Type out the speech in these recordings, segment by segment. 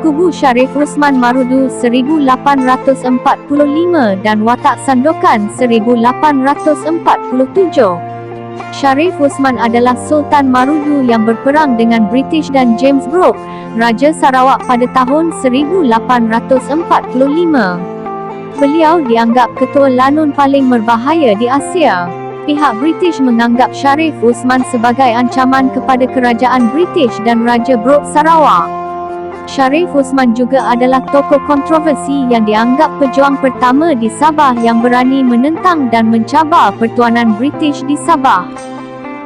Kubu Sharif Osman Marudu 1845 dan watak sandokan 1847. Sharif Osman adalah Sultan Marudu yang berperang dengan British dan James Brooke, Raja Sarawak pada tahun 1845. Beliau dianggap ketua lanun paling berbahaya di Asia. Pihak British menganggap Sharif Osman sebagai ancaman kepada kerajaan British dan Raja Brooke Sarawak. Sharif Osman juga adalah tokoh kontroversi yang dianggap pejuang pertama di Sabah yang berani menentang dan mencabar pertuanan British di Sabah.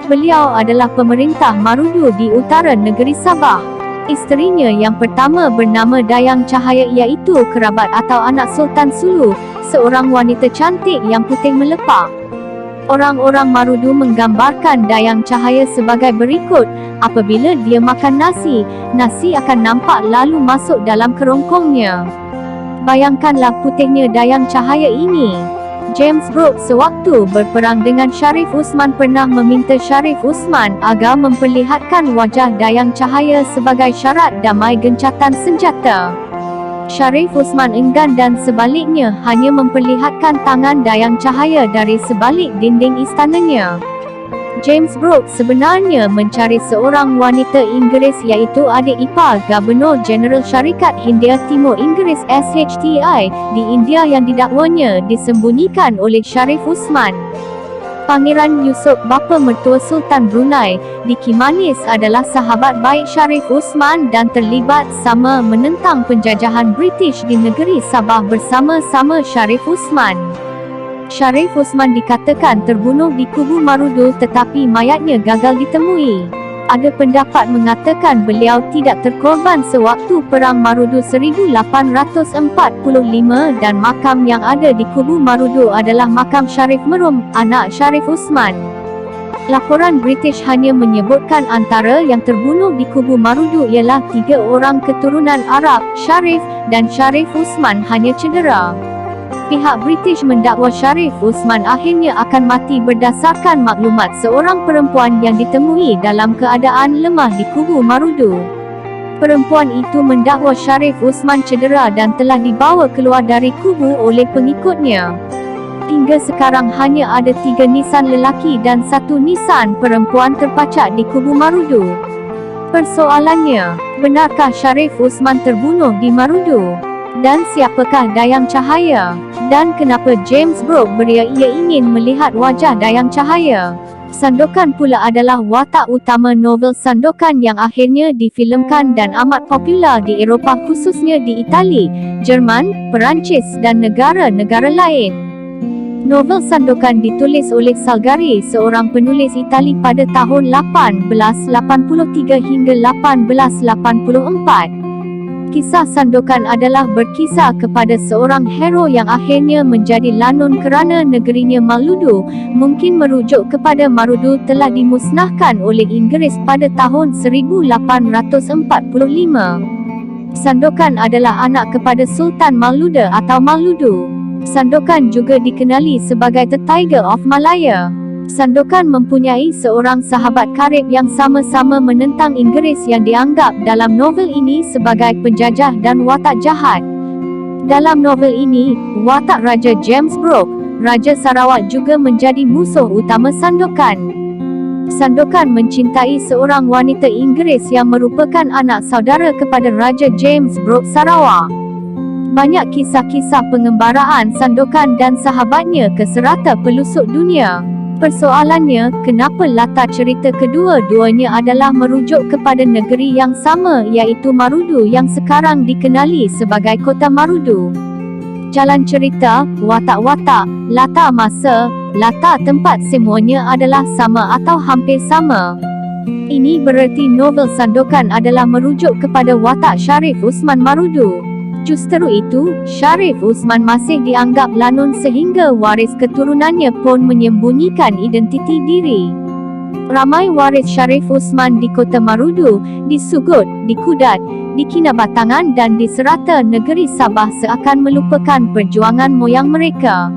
Beliau adalah pemerintah Marudu di utara negeri Sabah. Isterinya yang pertama bernama Dayang Cahaya iaitu kerabat atau anak Sultan Sulu, seorang wanita cantik yang puting melepak. Orang-orang Marudu menggambarkan Dayang Cahaya sebagai berikut: apabila dia makan nasi, nasi akan nampak lalu masuk dalam kerongkongnya. Bayangkanlah putihnya Dayang Cahaya ini. James Brooke sewaktu berperang dengan Sharif Osman pernah meminta Sharif Osman agar memperlihatkan wajah Dayang Cahaya sebagai syarat damai gencatan senjata. Sharif Osman enggan dan sebaliknya hanya memperlihatkan tangan Dayang Cahaya dari sebalik dinding istananya. James Brooke sebenarnya mencari seorang wanita Inggeris iaitu adik ipar Gubernur Jeneral Syarikat Hindia Timur Inggeris SHTI di India yang didakwanya disembunyikan oleh Sharif Osman. Pangeran Yusuf bapa mertua Sultan Brunei, Diki Manis adalah sahabat baik Sharif Osman dan terlibat sama menentang penjajahan British di negeri Sabah bersama-sama Sharif Osman. Sharif Osman dikatakan terbunuh di Kubu Marudu tetapi mayatnya gagal ditemui. Ada pendapat mengatakan beliau tidak terkorban sewaktu Perang Marudu 1845 dan makam yang ada di Kubu Marudu adalah makam Sharif Merum, anak Sharif Osman. Laporan British hanya menyebutkan antara yang terbunuh di Kubu Marudu ialah 3 orang keturunan Arab, Sharif dan Sharif Osman hanya cedera. Pihak British mendakwa Sharif Osman akhirnya akan mati berdasarkan maklumat seorang perempuan yang ditemui dalam keadaan lemah di Kubu Marudu. Perempuan itu mendakwa Sharif Osman cedera dan telah dibawa keluar dari kubu oleh pengikutnya. Hingga sekarang hanya ada 3 nisan lelaki dan 1 nisan perempuan terpacak di Kubu Marudu. Persoalannya, benarkah Sharif Osman terbunuh di Marudu? Dan siapakah Dayang Cahaya? Dan kenapa James Brooke beria ia ingin melihat wajah Dayang Cahaya? Sandokan pula adalah watak utama novel Sandokan yang akhirnya difilmkan dan amat popular di Eropah khususnya di Itali, Jerman, Perancis dan negara-negara lain. Novel Sandokan ditulis oleh Salgari, seorang penulis Itali pada tahun 1883 hingga 1884. Kisah Sandokan adalah berkisah kepada seorang hero yang akhirnya menjadi lanun kerana negerinya Maludu, mungkin merujuk kepada Marudu telah dimusnahkan oleh Inggeris pada tahun 1845. Sandokan adalah anak kepada Sultan Maluda atau Maludu. Sandokan juga dikenali sebagai The Tiger of Malaya. Sandokan mempunyai seorang sahabat karib yang sama-sama menentang Inggeris yang dianggap dalam novel ini sebagai penjajah dan watak jahat. Dalam novel ini, watak Raja James Brooke, Raja Sarawak juga menjadi musuh utama Sandokan. Sandokan mencintai seorang wanita Inggeris yang merupakan anak saudara kepada Raja James Brooke Sarawak. Banyak kisah-kisah pengembaraan Sandokan dan sahabatnya ke serata pelosok dunia. Persoalannya, kenapa latar cerita kedua-duanya adalah merujuk kepada negeri yang sama iaitu Marudu yang sekarang dikenali sebagai Kota Marudu. Jalan cerita, watak-watak, latar masa, latar tempat semuanya adalah sama atau hampir sama. Ini bererti novel Sandokan adalah merujuk kepada watak Sharif Osman Marudu. Justru itu, Sharif Osman masih dianggap lanun sehingga waris keturunannya pun menyembunyikan identiti diri. Ramai waris Sharif Osman di Kota Marudu, di Sugut, di Kudat, di Kinabatangan dan di serata negeri Sabah seakan melupakan perjuangan moyang mereka.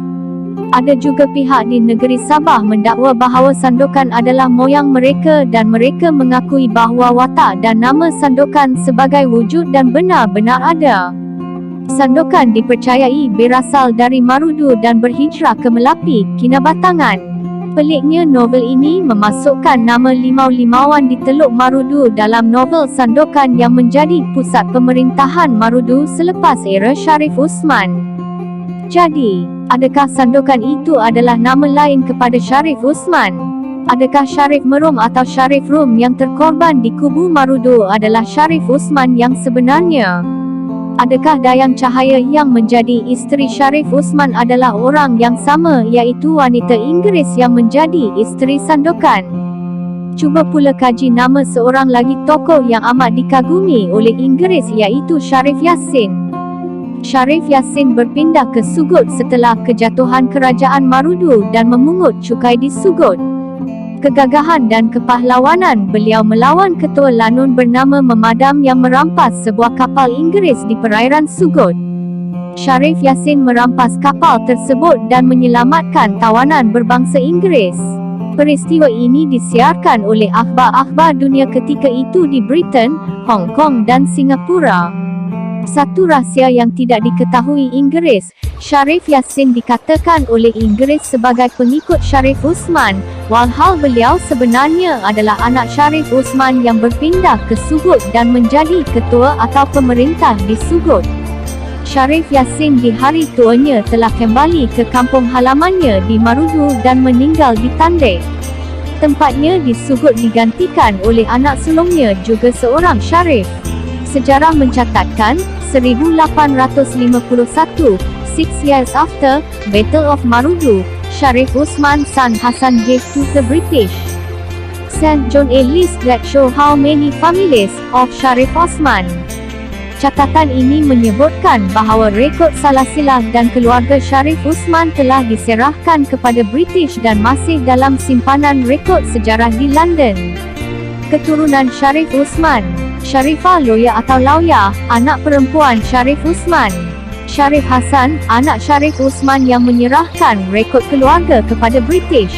Ada juga pihak di negeri Sabah mendakwa bahawa sandokan adalah moyang mereka dan mereka mengakui bahawa watak dan nama sandokan sebagai wujud dan benar-benar ada. Sandokan dipercayai berasal dari Marudu dan berhijrah ke Melapi, Kinabatangan. Peliknya novel ini memasukkan nama limau-limauan di Teluk Marudu dalam novel sandokan yang menjadi pusat pemerintahan Marudu selepas era Sharif Osman. Jadi, adakah sandokan itu adalah nama lain kepada Sharif Osman? Adakah Sharif Merom atau Sharif Rom yang terkorban di kubu Marudu adalah Sharif Osman yang sebenarnya? Adakah Dayang Cahaya yang menjadi isteri Sharif Osman adalah orang yang sama, iaitu wanita Inggeris yang menjadi isteri sandokan? Cuba pula kaji nama seorang lagi tokoh yang amat dikagumi oleh Inggeris, iaitu Sharif Yassin. Sharif Yassin berpindah ke Sugut setelah kejatuhan kerajaan Marudu dan memungut cukai di Sugut. Kegagahan dan kepahlawanan beliau melawan ketua Lanun bernama Memadam yang merampas sebuah kapal Inggeris di perairan Sugut. Sharif Yassin merampas kapal tersebut dan menyelamatkan tawanan berbangsa Inggeris. Peristiwa ini disiarkan oleh akhbar-akhbar dunia ketika itu di Britain, Hong Kong dan Singapura. Satu rahsia yang tidak diketahui Inggeris, Sharif Yassin dikatakan oleh Inggeris sebagai pengikut Sharif Osman, walhal beliau sebenarnya adalah anak Sharif Osman yang berpindah ke Sugut dan menjadi ketua atau pemerintah di Sugut. Sharif Yassin di hari tuanya telah kembali ke kampung halamannya di Marudu dan meninggal di Tandek. Tempatnya di Sugut digantikan oleh anak sulungnya juga seorang Sharif. Sejarah mencatatkan, 1851, 6 years after Battle of Marudu, Sharif Osman son Hassan gave to the British. St. John a list that show how many families of Sharif Osman. Catatan ini menyebutkan bahawa rekod Salasilah dan keluarga Sharif Osman telah diserahkan kepada British dan masih dalam simpanan rekod sejarah di London. Keturunan Sharif Osman. Sharifah Loya atau Lauya, anak perempuan Sharif Osman. Sharif Hassan, anak Sharif Osman yang menyerahkan rekod keluarga kepada British.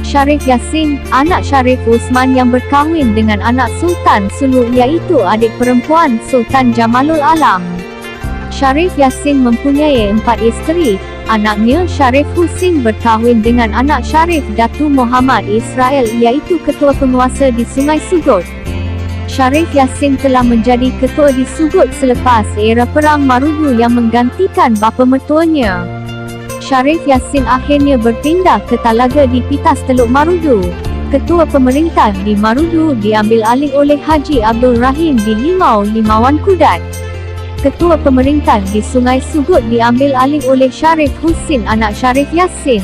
Sharif Yassin, anak Sharif Osman yang berkahwin dengan anak Sultan Sulu, iaitu adik perempuan Sultan Jamalul Alam. Sharif Yassin mempunyai 4 isteri. Anaknya Sharif Husin berkahwin dengan anak Sharif Datu Muhammad Israel, iaitu ketua penguasa di Sungai Sugut. Sharif Yassin telah menjadi ketua di Sugut selepas era Perang Marudu yang menggantikan bapa mertuanya. Sharif Yassin akhirnya berpindah ke Talaga di Pitas Teluk Marudu. Ketua pemerintah di Marudu diambil alih oleh Haji Abdul Rahim di Limau-Limauan Kudat. Ketua pemerintah di Sungai Sugut diambil alih oleh Sharif Husin, anak Sharif Yassin.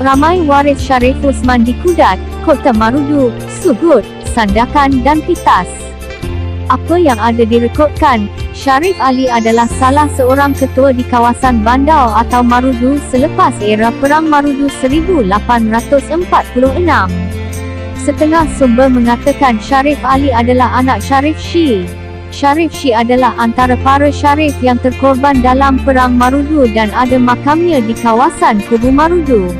Ramai waris Sharif Osman di Kudat, Kota Marudu, Sugut, Sandakan dan Pitas. Apa yang ada direkodkan, Sharif Ali adalah salah seorang ketua di kawasan Bandau atau Marudu selepas era Perang Marudu 1846. Setengah sumber mengatakan Sharif Ali adalah anak Sharif Shi. Sharif Shi adalah antara para Sharif yang terkorban dalam Perang Marudu dan ada makamnya di kawasan Kubu Marudu.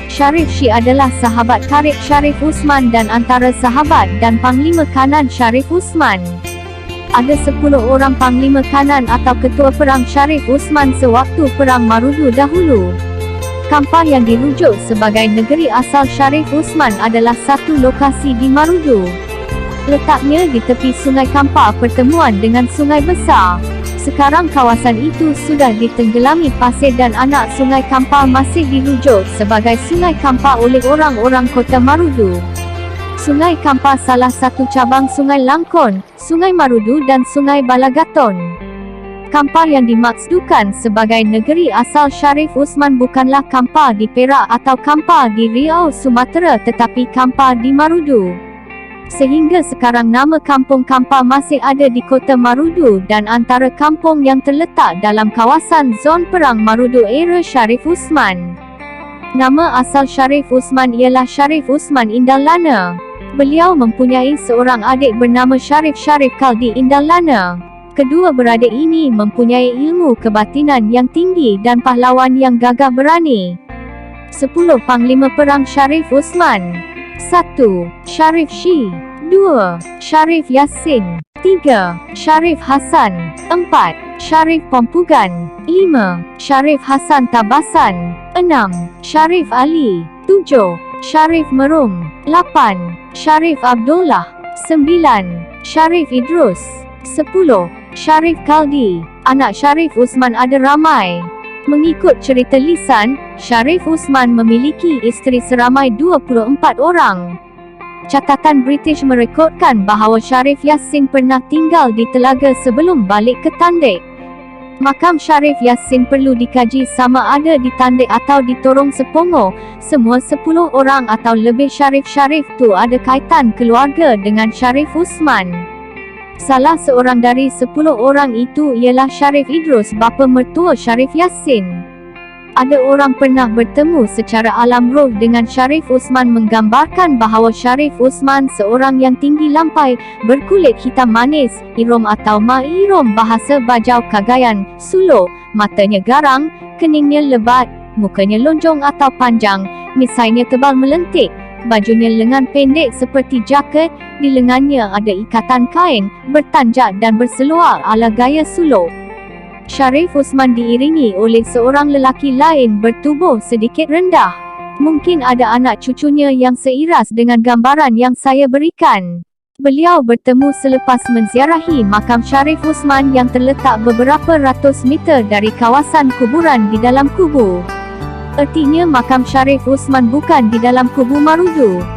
Sharif Shi adalah sahabat karib Sharif Osman dan antara sahabat dan panglima kanan Sharif Osman. Ada 10 orang panglima kanan atau ketua perang Sharif Osman sewaktu Perang Marudu dahulu. Kampar yang dirujuk sebagai negeri asal Sharif Osman adalah satu lokasi di Marudu. Letaknya di tepi Sungai Kampar pertemuan dengan Sungai Besar. Sekarang kawasan itu sudah ditenggelami pasir dan anak Sungai Kampar masih dirujuk sebagai Sungai Kampar oleh orang-orang Kota Marudu. Sungai Kampar salah satu cabang Sungai Langkon, Sungai Marudu dan Sungai Balagaton. Kampar yang dimaksudkan sebagai negeri asal Sharif Osman bukanlah Kampar di Perak atau Kampar di Riau, Sumatera, tetapi Kampar di Marudu. Sehingga sekarang nama Kampung Kampar masih ada di Kota Marudu dan antara kampung yang terletak dalam kawasan zon Perang Marudu era Sharif Osman. Nama asal Sharif Osman ialah Sharif Osman Indallana. Beliau mempunyai seorang adik bernama Sharif Kaldi Indallana. Kedua beradik ini mempunyai ilmu kebatinan yang tinggi dan pahlawan yang gagah berani. 10 Panglima Perang Sharif Osman. 1. Sharif Shi. 2. Sharif Yassin. 3. Sharif Hasan. 4. Sharif Pompugan. 5. Sharif Hasan Tabasan. 6. Sharif Ali. 7. Sharif Merum. 8. Sharif Abdullah. 9. Sharif Idrus. 10. Sharif Kaldi. Anak Sharif Osman ada ramai. Mengikut cerita lisan, Sharif Osman memiliki isteri seramai 24 orang. Catatan British merekodkan bahawa Sharif Yassin pernah tinggal di telaga sebelum balik ke Tandik. Makam Sharif Yassin perlu dikaji sama ada di Tandik atau di Torong Sepongo. Semua 10 orang atau lebih Sharif-Sharif tu ada kaitan keluarga dengan Sharif Osman. Salah seorang dari 10 orang itu ialah Sharif Idrus, bapa mertua Sharif Yassin. Ada orang pernah bertemu secara alam roh dengan Sharif Osman menggambarkan bahawa Sharif Osman seorang yang tinggi lampai, berkulit hitam manis, irom atau mairom bahasa Bajau Cagayan, suluk, matanya garang, keningnya lebat, mukanya lonjong atau panjang, misainya tebal melentik. Bajunya lengan pendek seperti jaket, di lengannya ada ikatan kain, bertanjak dan berseluar ala gaya suluk. Sharif Osman diiringi oleh seorang lelaki lain bertubuh sedikit rendah. Mungkin ada anak cucunya yang seiras dengan gambaran yang saya berikan. Beliau bertemu selepas menziarahi makam Sharif Osman yang terletak beberapa ratus meter dari kawasan kuburan di dalam kubur. Ertinya makam Sharif Osman bukan di dalam kubu Marudu.